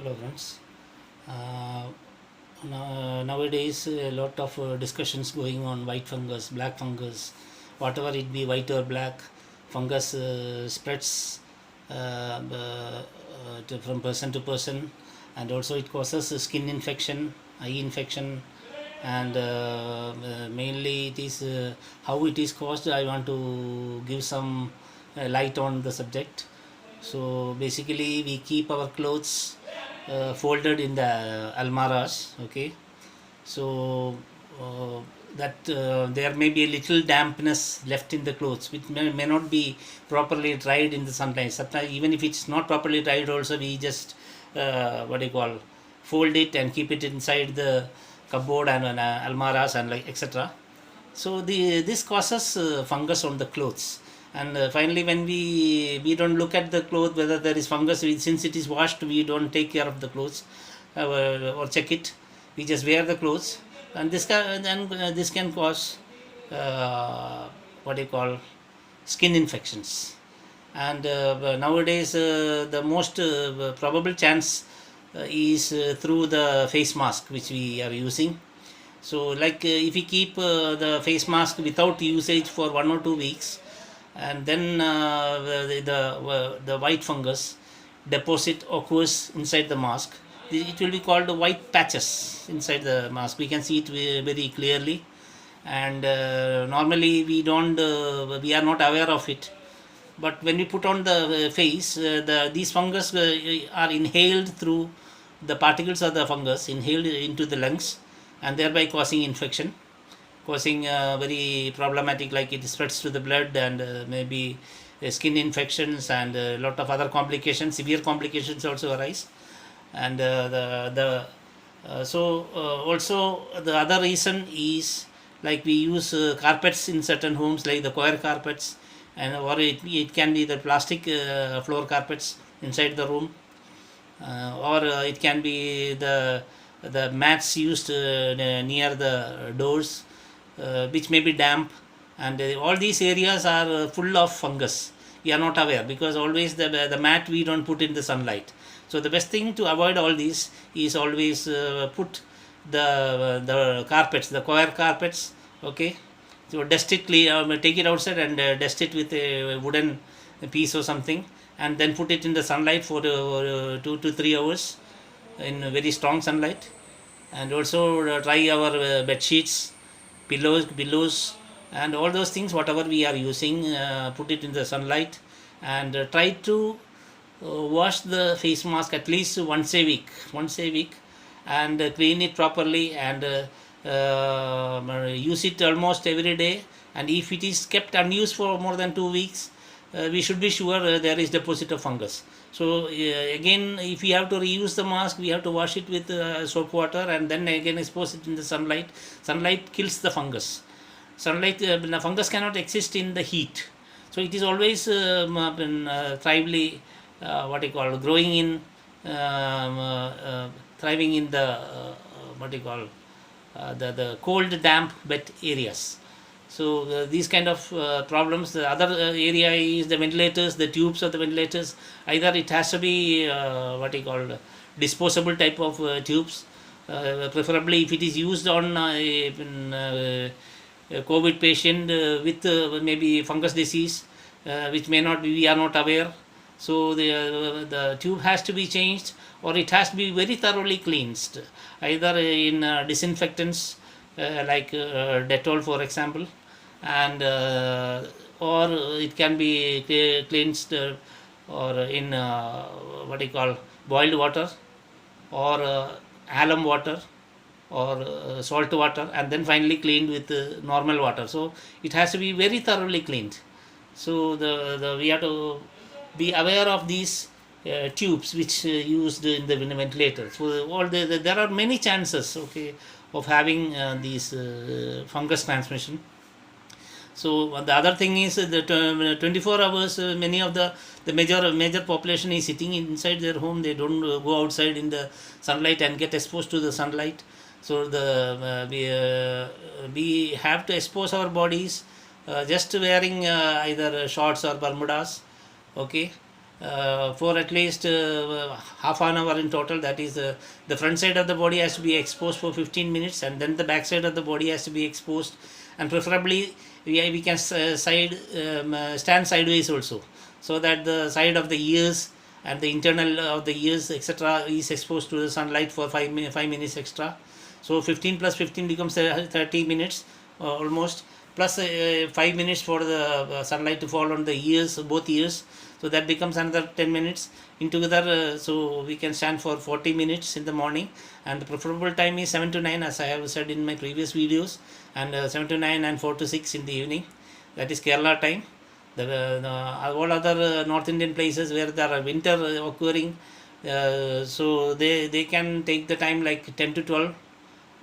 Hello friends. Uh, Nowadays a lot of discussions going on white fungus, black fungus, whatever it be, white or black fungus spreads from person to person, and also it causes skin infection, eye infection, and mainly it is how it is caused. I want to give some light on the subject. So basically, we keep our clothes folded in the almaras. Okay, so that there may be a little dampness left in the clothes, which may not be properly dried in the sunlight. Sometimes, even if it's not properly dried, also we just what do you call, fold it and keep it inside the cupboard and almaras and like etc. So this causes fungus on the clothes, and finally when we don't look at the cloth whether there is fungus, since it is washed, we don't take care of the clothes or check it. We just wear the clothes, and this can cause what do you call, skin infections. And nowadays the most probable chance is through the face mask which we are using. So like if we keep the face mask without usage for 1 or 2 weeks, and then the white fungus deposit occurs inside the mask, it will be called white patches inside the mask. We can see it very clearly, and normally we are not aware of it. But when we put on the face, these fungus are inhaled through the particles of the fungus, inhaled into the lungs, and thereby causing infection, causing very problematic, like it spreads to the blood, and maybe skin infections, and a lot of other complications, severe complications also arise. And also the other reason is, like we use carpets in certain homes, like the coir carpets, and or it can be the plastic floor carpets inside the room, or it can be the mats used near the doors, which may be damp, and all these areas are full of fungus. We are not aware, because always the mat we don't put in the sunlight. So the best thing to avoid all these is always put the carpets, the coir carpets. Okay, so dust it clean, take it outside and dust it with a wooden piece or something, and then put it in the sunlight for 2 to 3 hours in very strong sunlight. And also dry our bed sheets, pillows, and all those things whatever we are using, put it in the sunlight, and try to wash the face mask at least once a week, and clean it properly, and use it almost every day. And if it is kept unused for more than 2 weeks, we should be sure there is deposit of fungus. So again, if we have to reuse the mask, we have to wash it with soap water, and then again expose it in the sunlight. Sunlight kills the fungus. The fungus cannot exist in the heat, so it is always thrively what you call, growing in thriving in the what you call, the cold damp wet areas. So these kind of problems. The other area is the ventilators, the tubes of the ventilators. Either it has to be what you call, disposable type of tubes, preferably if it is used on a COVID patient with maybe fungus disease, which may not be, we are not aware. So the tube has to be changed, or it has to be very thoroughly cleansed, either in disinfectants like Dettol for example, and or it can be cleansed or in what you call, boiled water, or alum water, or salt water, and then finally cleaned with normal water. So it has to be very thoroughly cleaned. So we have to be aware of these tubes which used in the ventilator. So there are many chances, okay, of having these fungus transmission. So the other thing is that 24 hours, many of the major population is sitting inside their home. They don't go outside in the sunlight and get exposed to the sunlight. So we have to expose our bodies just wearing either shorts or bermudas. Okay, for at least half an hour in total. That is, the front side of the body has to be exposed for 15 minutes, and then the back side of the body has to be exposed, and preferably we can stand sideways also, so that the side of the ears and the internal of the ears etc. is exposed to the sunlight for 5 minutes extra. So 15 plus 15 becomes 30 minutes almost, plus 5 minutes for the sunlight to fall on the ears, both ears, so that becomes another 10 minutes in together. So we can stand for 40 minutes in the morning, and the preferable time is 7 to 9, as I have said in my previous videos, and 7 to 9 and 4 to 6 in the evening. That is Kerala time. All other North Indian places where there are winter occurring, so they can take the time like 10 to 12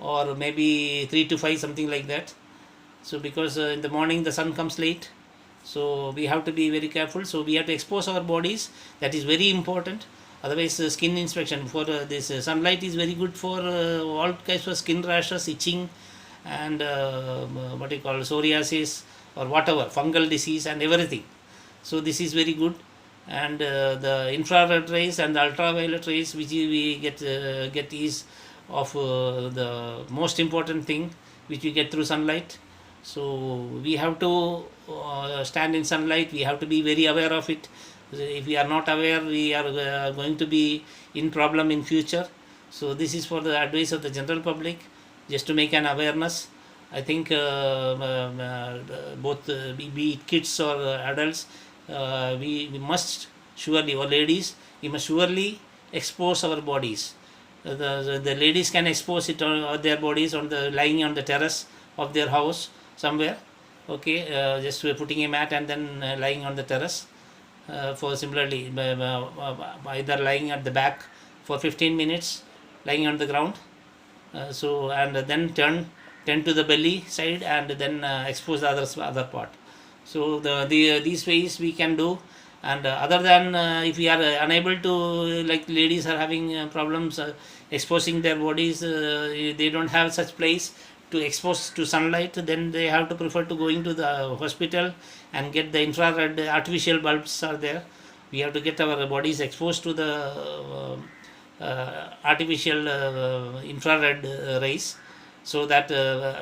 or maybe 3 to 5, something like that. So because in the morning the sun comes late, so we have to be very careful. So we have to expose our bodies, that is very important. Otherwise skin inspection for this sunlight is very good for all kinds of skin rashes, itching, and what you call psoriasis or whatever, fungal disease and everything. So this is very good. And the infrared rays and the ultraviolet rays which we get is of the most important thing which we get through sunlight. So we have to stand in sunlight, we have to be very aware of it. If we are not aware, we are going to be in problem in future. So this is for the advice of the general public, just to make an awareness. I think both be it kids or adults, we must surely, or ladies, we must surely expose our bodies. The ladies can expose it on their bodies on the lying on the terrace of their house somewhere, okay, just putting a mat and then lying on the terrace, for similarly either lying at the back for 15 minutes, lying on the ground, so and then turn to the belly side and then expose the other part. So these ways we can do. And other than if we are unable to, like ladies are having problems exposing their bodies, they don't have such place to expose to sunlight, then they have to prefer to going to the hospital and get the infrared artificial bulbs are there. We have to get our bodies exposed to the artificial infrared rays, so that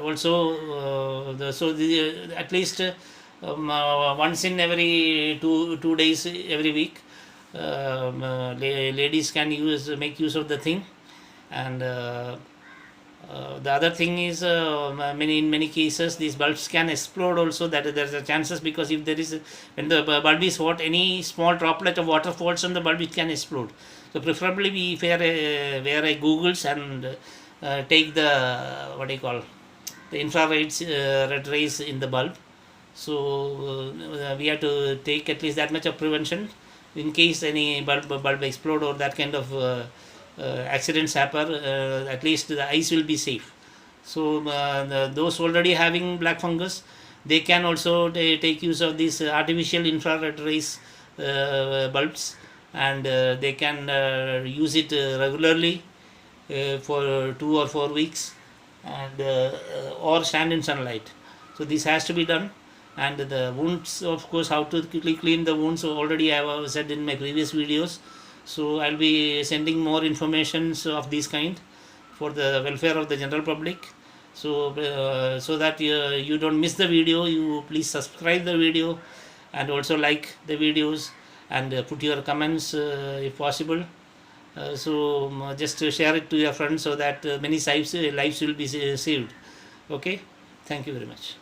also at least once in every two days every week, ladies can make use of the thing. And the other thing is, in many cases these bulbs can explode also. That there's a chances, because if there is when the bulb is hot, any small droplet of water falls on the bulb, it can explode. So preferably we wear a goggles and take the what do you call, the infrared red rays in the bulb. So we have to take at least that much of prevention in case any bulb explode or that kind of accidents happen. At least the eyes will be safe. So those already having black fungus, they can also take use of these artificial infrared rays bulbs, and they can use it regularly for 2 or 4 weeks, and or stand in sunlight. So this has to be done. And the wounds, of course, how to quickly clean the wounds, so already I have said in my previous videos. So I'll be sending more informations of this kind for the welfare of the general public. So so that you don't miss the video, you please subscribe the video and also like the videos, and put your comments if possible. So just share it to your friends, so that many lives will be saved. Okay, thank you very much.